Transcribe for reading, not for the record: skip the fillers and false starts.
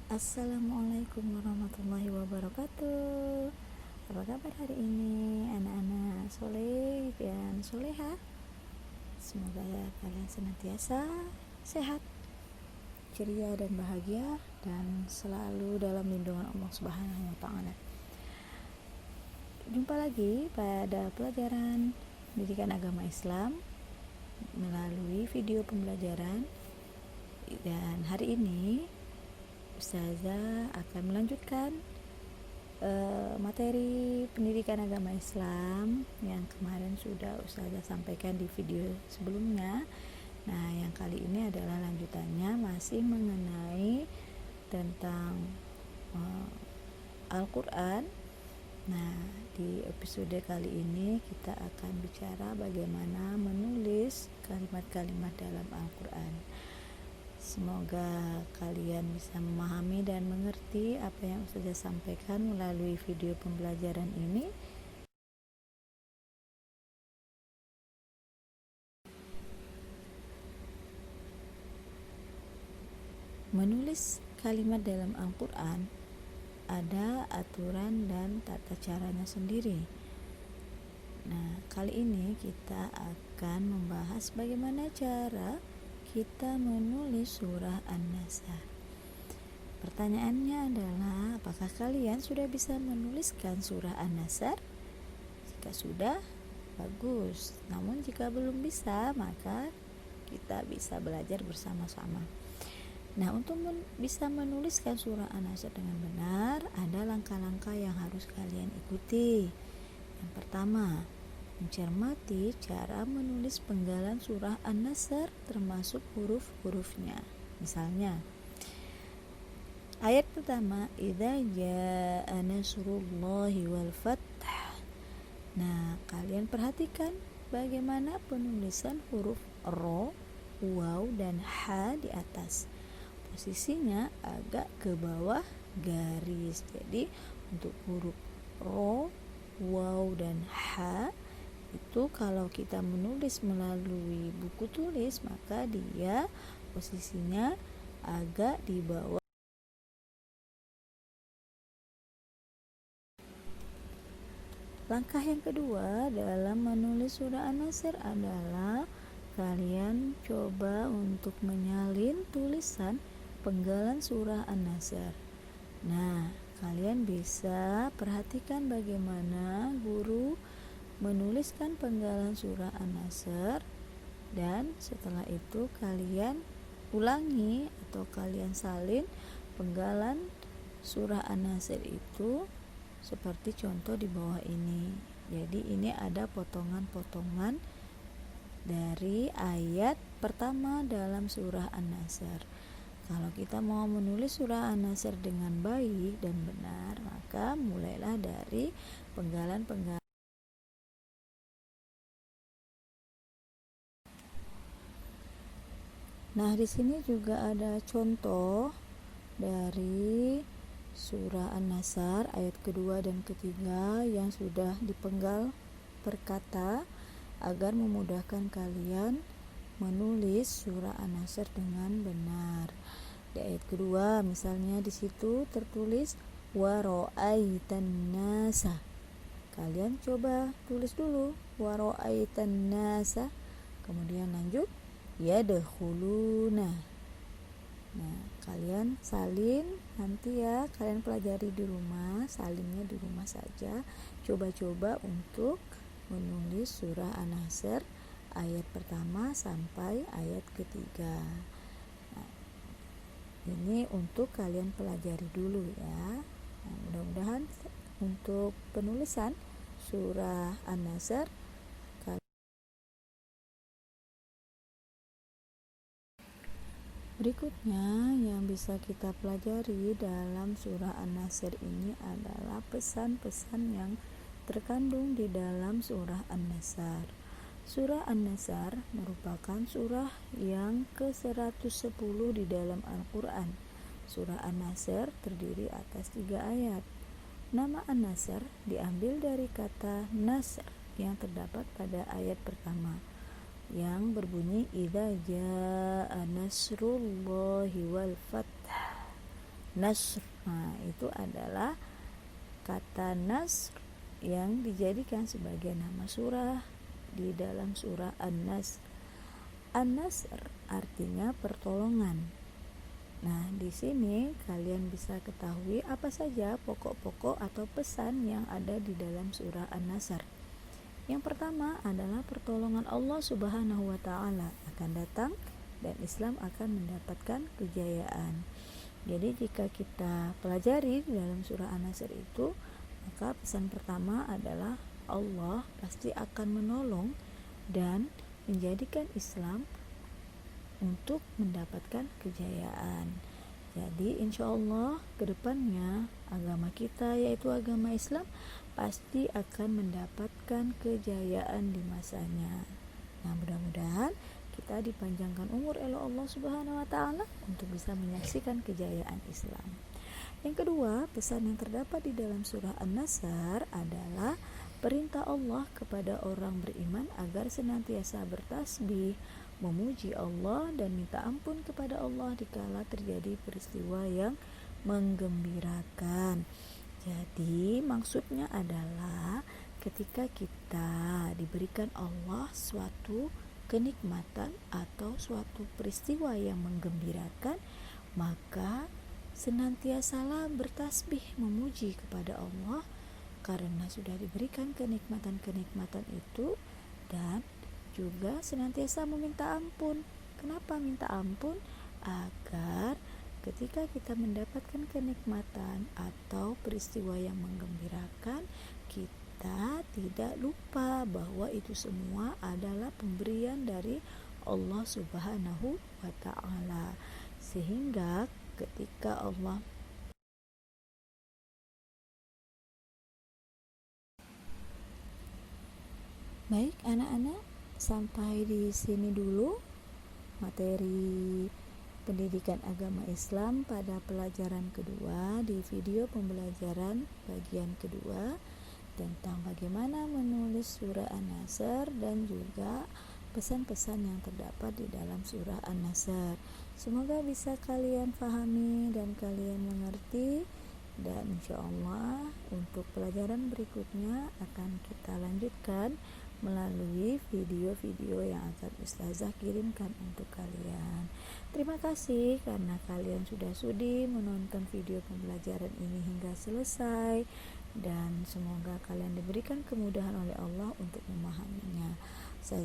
Assalamualaikum warahmatullahi wabarakatuh. Apa kabar hari ini anak-anak soleh dan soleha? Semoga kalian senantiasa sehat, ceria dan bahagia, dan selalu dalam lindungan Allah Subhanahu wa Ta'ala. Jumpa lagi pada pelajaran pendidikan agama Islam melalui video pembelajaran, dan hari ini Ustazah akan melanjutkan materi pendidikan agama Islam yang kemarin sudah Ustazah sampaikan di video sebelumnya. Nah, yang kali ini adalah lanjutannya, masih mengenai tentang Al-Quran. Nah, di episode kali ini kita akan bicara bagaimana menulis kalimat-kalimat dalam Al-Quran. Semoga kalian bisa memahami dan mengerti apa yang sudah sampaikan melalui video pembelajaran ini. Menulis kalimat dalam Al-Quran ada aturan dan tata caranya sendiri. Nah, kali ini kita akan membahas bagaimana cara kita menulis surah An-Nasr. Pertanyaannya adalah, apakah kalian sudah bisa menuliskan surah An-Nasr? Jika sudah, bagus. Namun jika belum bisa, maka kita bisa belajar bersama-sama. Nah, untuk bisa menuliskan surah An-Nasr dengan benar, ada langkah-langkah yang harus kalian ikuti. Yang pertama, mencermati cara menulis penggalan surah An-Nasr termasuk huruf-hurufnya. Misalnya, ayat pertama, idza jaa nasrullahi wal fath. Nah, kalian perhatikan bagaimana penulisan huruf ro, waw, dan ha di atas. Posisinya agak ke bawah garis. Jadi, untuk huruf ro, waw, dan ha itu kalau kita menulis melalui buku tulis, maka dia posisinya agak di bawah. Langkah yang kedua dalam menulis surah An-Nasr adalah kalian coba untuk menyalin tulisan penggalan surah An-Nasr. Nah, kalian bisa perhatikan bagaimana guru menuliskan penggalan surah An-Nasr, dan setelah itu kalian ulangi atau kalian salin penggalan surah An-Nasr itu seperti contoh di bawah ini. Jadi ini ada potongan-potongan dari ayat pertama dalam surah An-Nasr. Kalau kita mau menulis surah An-Nasr dengan baik dan benar, maka mulailah dari penggalan-penggalan. Nah, di sini juga ada contoh dari surah An-Nasr ayat kedua dan ketiga yang sudah dipenggal per kata agar memudahkan kalian menulis surah An-Nasr dengan benar. Di ayat kedua, misalnya di situ tertulis wa ra'aitan nasa. Kalian coba tulis dulu wa ra'aitan nasa, kemudian lanjut yadkhuluna. Nah, kalian salin nanti ya, kalian pelajari di rumah, salinnya di rumah saja. Coba-coba untuk menulis surah An-Nasr ayat pertama sampai ayat ketiga. Nah, ini untuk kalian pelajari dulu ya. Nah, mudah-mudahan untuk penulisan surah An-Nasr berikutnya yang bisa kita pelajari dalam surah An-Nasr ini adalah pesan-pesan yang terkandung di dalam surah An-Nasr. Surah An-Nasr merupakan surah yang ke-110 di dalam Al-Quran. Surah An-Nasr terdiri atas 3 ayat. Nama An-Nasr diambil dari kata Nasr yang terdapat pada ayat pertama, yang berbunyi idza jaa nasrullahi wal fath. nasr. Nah, itu adalah kata nasr yang dijadikan sebagai nama surah di dalam surah An-Nasr. An-Nasr artinya pertolongan. Nah, di sini kalian bisa ketahui apa saja pokok-pokok atau pesan yang ada di dalam surah An-Nasr. Yang pertama adalah pertolongan Allah Subhanahu wa taala akan datang dan Islam akan mendapatkan kejayaan. Jadi jika kita pelajari di dalam surah An-Nasr itu, maka pesan pertama adalah Allah pasti akan menolong dan menjadikan Islam untuk mendapatkan kejayaan. Jadi insya Allah kedepannya agama kita yaitu agama Islam pasti akan mendapatkan kejayaan di masanya. Nah, mudah-mudahan kita dipanjangkan umur oleh Allah Subhanahu wa taala untuk bisa menyaksikan kejayaan Islam. Yang kedua, pesan yang terdapat di dalam surah An-Nasr adalah perintah Allah kepada orang beriman agar senantiasa bertasbih, memuji Allah dan minta ampun kepada Allah dikala terjadi peristiwa yang menggembirakan. Jadi maksudnya adalah ketika kita diberikan Allah suatu kenikmatan atau suatu peristiwa yang menggembirakan, maka senantiasalah bertasbih memuji kepada Allah karena sudah diberikan kenikmatan-kenikmatan itu, dan juga senantiasa meminta ampun. Kenapa minta ampun? Agar ketika kita mendapatkan kenikmatan atau peristiwa yang menggembirakan, kita tidak lupa bahwa itu semua adalah pemberian dari Allah Subhanahu wa taala. Sehingga ketika Allah Baik anak-anak, sampai di sini dulu materi pendidikan agama Islam pada pelajaran kedua di video pembelajaran bagian kedua tentang bagaimana menulis surah An-Nasr dan juga pesan-pesan yang terdapat di dalam surah An-Nasr. Semoga bisa kalian pahami dan kalian mengerti, dan insya Allah untuk pelajaran berikutnya akan kita lanjutkan melalui video-video yang akan Ustazah kirimkan untuk kalian. Terima kasih karena kalian sudah sudi menonton video pembelajaran ini hingga selesai, dan semoga kalian diberikan kemudahan oleh Allah untuk memahaminya. Saya